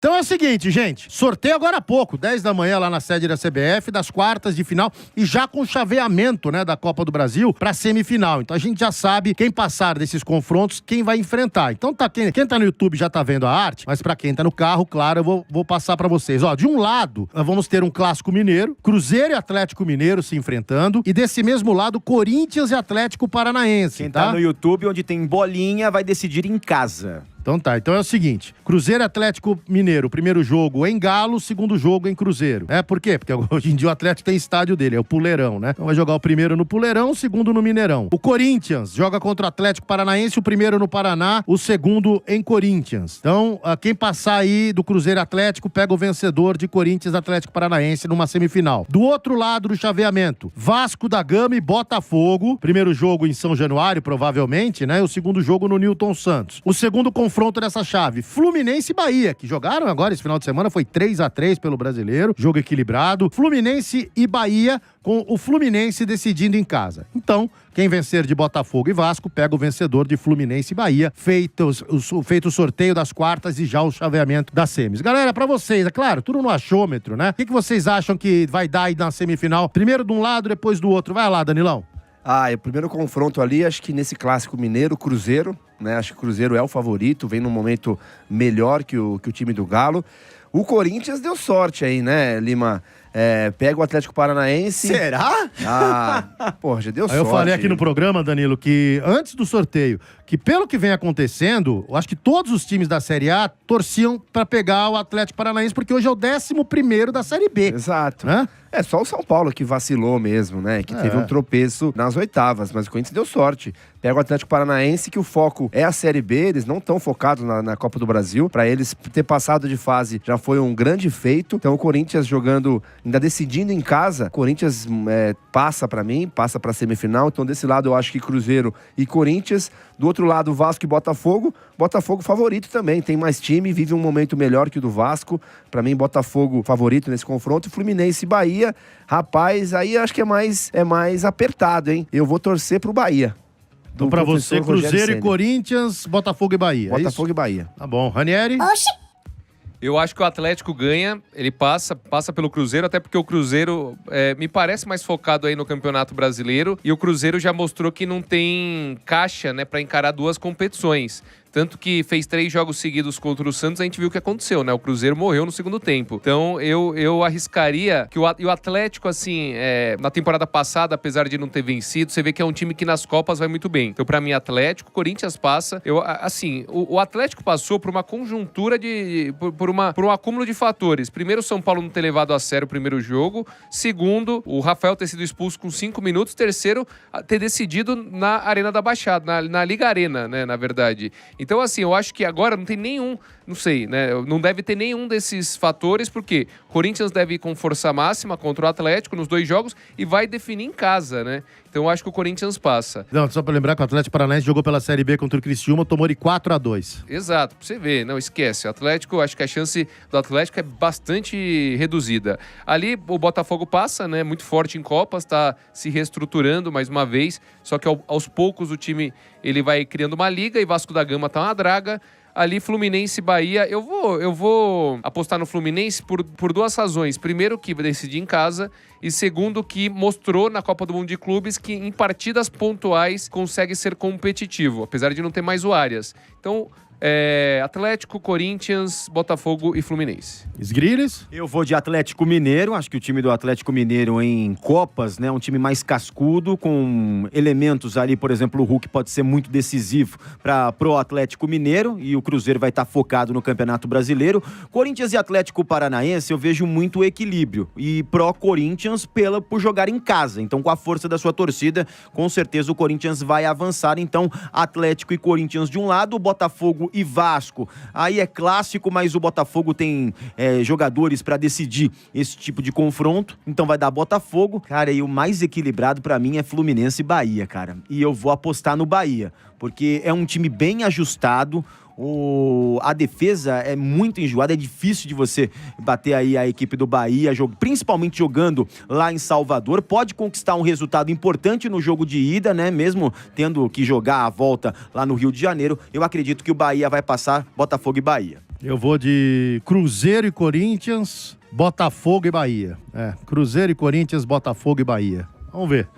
Então é o seguinte, gente, sorteio agora há pouco, 10 da manhã lá na sede da CBF, das quartas de final e já com chaveamento, né, da Copa do Brasil pra semifinal. Então a gente já sabe quem passar desses confrontos, quem vai enfrentar. Então quem tá no YouTube já tá vendo a arte, mas pra quem tá no carro, claro, eu vou passar pra vocês. Ó, de um lado, nós vamos ter um clássico mineiro, Cruzeiro e Atlético Mineiro se enfrentando, e desse mesmo lado, Corinthians e Atlético Paranaense. Quem tá no YouTube, onde tem bolinha, vai decidir em casa. Então tá, então é o seguinte, Cruzeiro e Atlético Mineiro, primeiro jogo em Galo, segundo jogo em Cruzeiro. Por quê? Porque hoje em dia o Atlético tem estádio dele, é o Puleirão, né? Então vai jogar o primeiro no Puleirão, o segundo no Mineirão. O Corinthians joga contra o Atlético Paranaense, o primeiro no Paraná, o segundo em Corinthians. Então, quem passar aí do Cruzeiro Atlético, pega o vencedor de Corinthians Atlético Paranaense numa semifinal. Do outro lado do chaveamento, Vasco da Gama e Botafogo, primeiro jogo em São Januário, provavelmente, né? O segundo jogo no Newton Santos. O segundo confronto dessa chave, Fluminense e Bahia, que jogaram agora esse final de semana, foi 3-3 pelo Brasileiro, jogo equilibrado. Fluminense e Bahia, com o Fluminense decidindo em casa. Então, quem vencer de Botafogo e Vasco, pega o vencedor de Fluminense e Bahia, feito o sorteio das quartas e já o chaveamento das semis. Galera, pra vocês, é claro, tudo no achômetro, né? O que vocês acham que vai dar aí na semifinal? Primeiro de um lado, depois do outro. Vai lá, Danilão. O primeiro confronto ali, acho que nesse clássico mineiro, Cruzeiro, né? Acho que o Cruzeiro é o favorito, vem num momento melhor que o time do Galo. O Corinthians deu sorte aí, né, Lima? Pega o Atlético Paranaense. Será? Porra, já deu sorte. Eu falei aqui no programa, Danilo, que antes do sorteio, que pelo que vem acontecendo, eu acho que todos os times da Série A torciam pra pegar o Atlético Paranaense, porque hoje é o 11º da Série B. Exato. Né? É só o São Paulo que vacilou mesmo, né? Que teve um tropeço nas oitavas, mas o Corinthians deu sorte. Pega o Atlético Paranaense, que o foco é a Série B, eles não estão focados na Copa do Brasil. Pra eles ter passado de fase já foi um grande feito. Então o Corinthians jogando, ainda decidindo em casa, o Corinthians passa pra mim, passa pra semifinal. Então desse lado eu acho que Cruzeiro e Corinthians. Do outro lado, Vasco e Botafogo. Botafogo favorito também, tem mais time, vive um momento melhor que o do Vasco. Pra mim, Botafogo favorito nesse confronto. Fluminense e Bahia, rapaz, aí acho que é mais apertado, hein? Eu vou torcer pro Bahia. Então pra você, Cruzeiro e Corinthians, Botafogo e Bahia. Botafogo e Bahia. Tá bom. Ranieri? Oxi! Eu acho que o Atlético ganha, ele passa pelo Cruzeiro, até porque o Cruzeiro me parece mais focado aí no Campeonato Brasileiro, e o Cruzeiro já mostrou que não tem caixa, né, para encarar duas competições. Tanto que fez 3 jogos seguidos contra o Santos, a gente viu o que aconteceu, né? O Cruzeiro morreu no segundo tempo. Então, eu arriscaria que o Atlético, assim, na temporada passada, apesar de não ter vencido, você vê que é um time que nas Copas vai muito bem. Então, pra mim, Atlético, Corinthians passa. O Atlético passou por uma conjuntura por um acúmulo de fatores. Primeiro, o São Paulo não ter levado a sério o primeiro jogo. Segundo, o Rafael ter sido expulso com 5 minutos. Terceiro, ter decidido na Arena da Baixada, na Liga Arena, né? Na verdade. Então, assim, eu acho que agora não tem nenhum, não sei, né? Não deve ter nenhum desses fatores, porque o Corinthians deve ir com força máxima contra o Atlético nos 2 jogos e vai definir em casa, né? Então, eu acho que o Corinthians passa. Não, só pra lembrar que o Atlético Paranaense jogou pela Série B contra o Criciúma, tomou de 4-2. Exato, pra você ver, não esquece. O Atlético, acho que a chance do Atlético é bastante reduzida. Ali, o Botafogo passa, né? Muito forte em Copas, tá se reestruturando mais uma vez, só que aos poucos o time ele vai criando uma liga e Vasco da Gama tá uma draga. Ali, Fluminense e Bahia, eu vou apostar no Fluminense por 2 razões. Primeiro, que vai decidir em casa. E segundo, que mostrou na Copa do Mundo de Clubes que em partidas pontuais consegue ser competitivo, apesar de não ter mais o Arias. Então, Atlético, Corinthians, Botafogo e Fluminense. Esgriles? Eu vou de Atlético Mineiro. Acho que o time do Atlético Mineiro em Copas, né, um time mais cascudo, com elementos ali, por exemplo, o Hulk pode ser muito decisivo pro Atlético Mineiro, e o Cruzeiro vai estar focado no Campeonato Brasileiro. Corinthians e Atlético Paranaense, eu vejo muito equilíbrio, e pró-Corinthians por jogar em casa. Então, com a força da sua torcida, com certeza o Corinthians vai avançar. Então, Atlético e Corinthians de um lado, Botafogo e Vasco. Aí é clássico, mas o Botafogo tem jogadores pra decidir esse tipo de confronto, então vai dar Botafogo. Cara, e o mais equilibrado pra mim é Fluminense e Bahia, cara. E eu vou apostar no Bahia, porque é um time bem ajustado. A defesa é muito enjoada, é difícil de você bater aí a equipe do Bahia, principalmente jogando lá em Salvador. Pode conquistar um resultado importante no jogo de ida, né? Mesmo tendo que jogar a volta lá no Rio de Janeiro. Eu acredito que o Bahia vai passar, Botafogo e Bahia. Eu vou de Cruzeiro e Corinthians, Botafogo e Bahia. Cruzeiro e Corinthians, Botafogo e Bahia. Vamos ver.